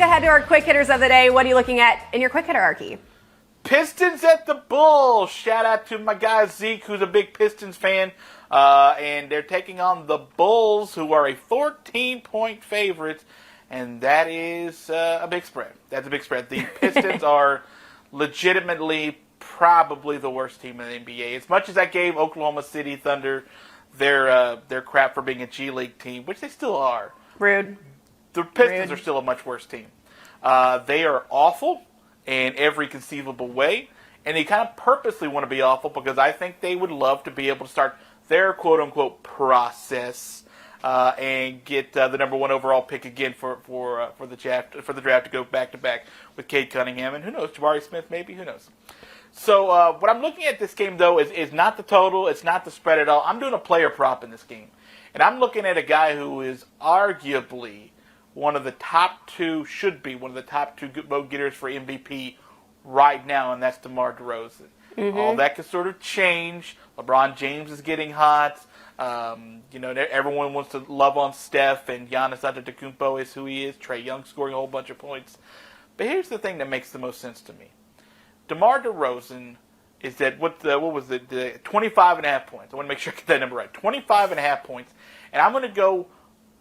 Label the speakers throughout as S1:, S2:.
S1: ahead to our quick hitters of the day. What are you looking at in your quick hitter, Arky?
S2: Pistons at the Bulls. Shout out to my guy Zeke, who's a big Pistons fan. And they're taking on the Bulls, who are a 14-point favorite. And that is a big spread. That's a big spread. The Pistons are legitimately probably the worst team in the NBA. As much as I gave Oklahoma City Thunder their crap for being a G League team, which they still are.
S1: Rude.
S2: The Pistons are still a much worse team. They are awful in every conceivable way, and they kind of purposely want to be awful because I think they would love to be able to start their quote-unquote process and get the number one overall pick again for the draft to go back-to-back with Cade Cunningham, and who knows, Jabari Smith maybe, who knows. So what I'm looking at this game, though, is not the total, it's not the spread at all. I'm doing a player prop in this game, and I'm looking at a guy who is arguably one of the top two vote getters for MVP right now, and that's DeMar DeRozan. Mm-hmm. All that could sort of change. LeBron James is getting hot. Everyone wants to love on Steph, and Giannis Antetokounmpo is who he is. Trae Young scoring a whole bunch of points. But here's the thing that makes the most sense to me. DeMar DeRozan is at, 25.5 points. I want to make sure I get that number right. 25.5 points. And I'm going to go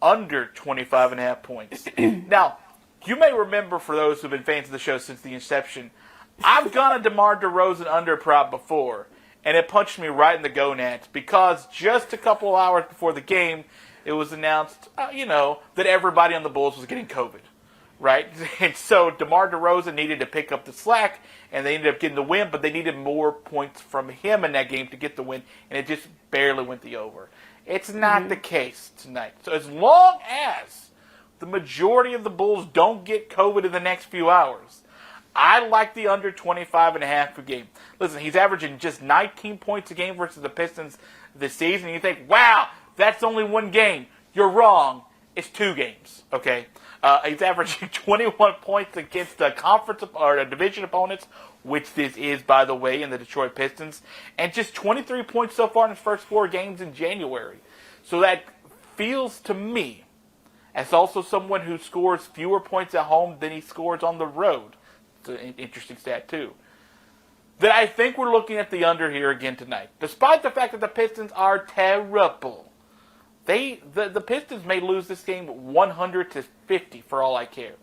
S2: under 25.5 points. Now, you may remember, for those who've been fans of the show since the inception, I've gone a DeMar DeRozan under prop before, and it punched me right in the gonads because just a couple of hours before the game, it was announced, that everybody on the Bulls was getting COVID, right? And so DeMar DeRozan needed to pick up the slack, and they ended up getting the win, but they needed more points from him in that game to get the win, and it just barely went the over. It's not the case tonight. So as long as the majority of the Bulls don't get COVID in the next few hours, I like the under 25.5 per game. Listen, he's averaging just 19 points a game versus the Pistons this season. And you think, wow, that's only one game. You're wrong. It's 2 games, okay? He's averaging 21 points against the conference or division opponents, which this is, by the way, in the Detroit Pistons, and just 23 points so far in his first 4 games in January. So that feels to me as also someone who scores fewer points at home than he scores on the road. It's an interesting stat, too. That I think we're looking at the under here again tonight. Despite the fact that the Pistons are terrible. The Pistons may lose this game 100-50 for all I care.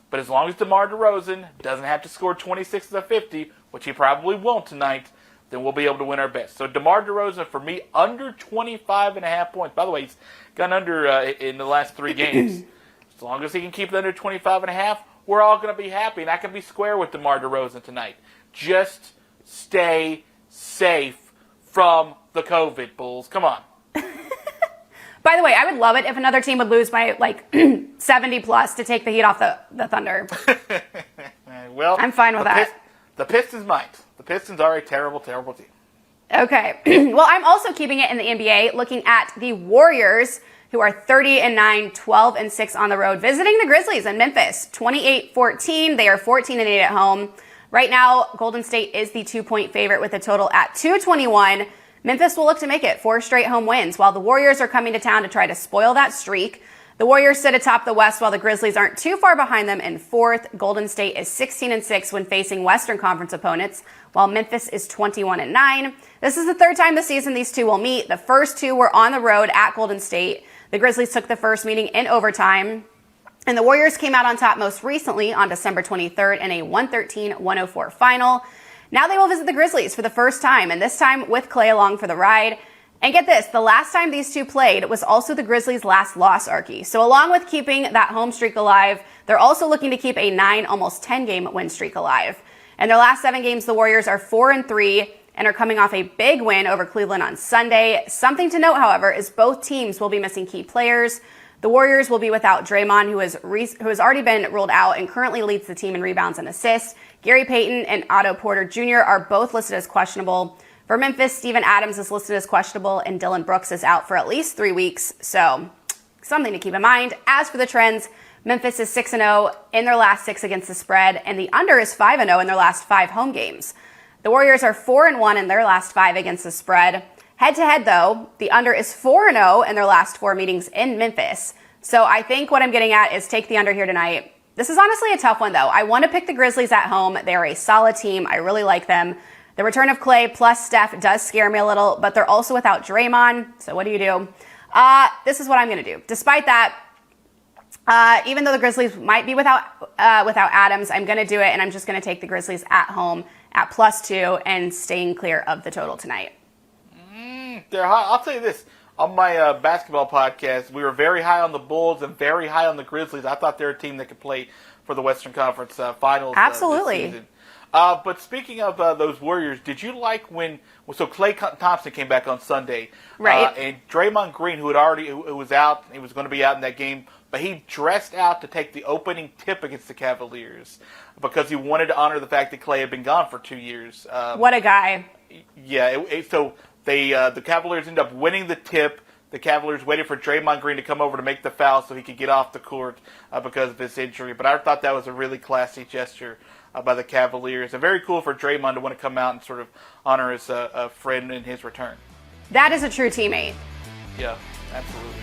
S2: But as long as DeMar DeRozan doesn't have to score 26 of the 50, which he probably won't tonight, then we'll be able to win our bets. So DeMar DeRozan, for me, under 25.5 points. By the way, he's gone under in the last 3 games. As long as he can keep it under 25.5, we're all going to be happy. And I can be square with DeMar DeRozan tonight. Just stay safe from the COVID, Bulls. Come on.
S1: By the way, I would love it if another team would lose by 70 plus to take the heat off the Thunder.
S2: Well,
S1: I'm fine with that.
S2: The Pistons might. The Pistons are a terrible, terrible team.
S1: Okay. Well, I'm also keeping it in the NBA, looking at the Warriors, who are 30-9, 12-6 on the road, visiting the Grizzlies in Memphis, 28-14. They are 14-8 at home. Right now, Golden State is the 2-point favorite with a total at 221. Memphis will look to make it 4 straight home wins, while the Warriors are coming to town to try to spoil that streak. The Warriors sit atop the West, while the Grizzlies aren't too far behind them in 4th. Golden State is 16-6 when facing Western Conference opponents, while Memphis is 21-9. This is the 3rd time this season these two will meet. The first 2 were on the road at Golden State. The Grizzlies took the first meeting in overtime, and the Warriors came out on top most recently on December 23rd in a 113-104 final. Now they will visit the Grizzlies for the first time, and this time with Clay along for the ride. And get this, the last time these two played was also the Grizzlies' last loss, Arky. So along with keeping that home streak alive, they're also looking to keep a 9, almost 10-game win streak alive. In their last 7 games, the Warriors are 4-3 and are coming off a big win over Cleveland on Sunday. Something to note, however, is both teams will be missing key players. The Warriors will be without Draymond, who has already been ruled out and currently leads the team in rebounds and assists. Gary Payton and Otto Porter Jr. are both listed as questionable. For Memphis, Steven Adams is listed as questionable, and Dylan Brooks is out for at least 3 weeks. So something to keep in mind. As for the trends, Memphis is 6-0 in their last 6 against the spread, and the under is 5-0 in their last 5 home games. The Warriors are 4-1 in their last 5 against the spread. Head-to-head, though, the under is 4-0 in their last 4 meetings in Memphis. So I think what I'm getting at is take the under here tonight. This is honestly a tough one, though. I want to pick the Grizzlies at home. They're a solid team. I really like them. The return of Clay plus Steph does scare me a little, but they're also without Draymond. So what do you do? This is what I'm going to do. Despite that, even though the Grizzlies might be without Adams, I'm going to do it, and I'm just going to take the Grizzlies at home at +2 and staying clear of the total tonight.
S2: I'll tell you this. On my basketball podcast, we were very high on the Bulls and very high on the Grizzlies. I thought they're a team that could play for the Western Conference Finals.
S1: Absolutely.
S2: This season. But speaking of those Warriors, did you like when Klay Thompson came back on Sunday,
S1: right?
S2: And Draymond Green, who was out, he was going to be out in that game, but he dressed out to take the opening tip against the Cavaliers because he wanted to honor the fact that Klay had been gone for 2 years.
S1: What a guy!
S2: Yeah, so the Cavaliers ended up winning the tip. The Cavaliers waited for Draymond Green to come over to make the foul so he could get off the court because of his injury. But I thought that was a really classy gesture by the Cavaliers. And very cool for Draymond to want to come out and sort of honor his friend in his return.
S1: That is a true teammate.
S2: Yeah, absolutely.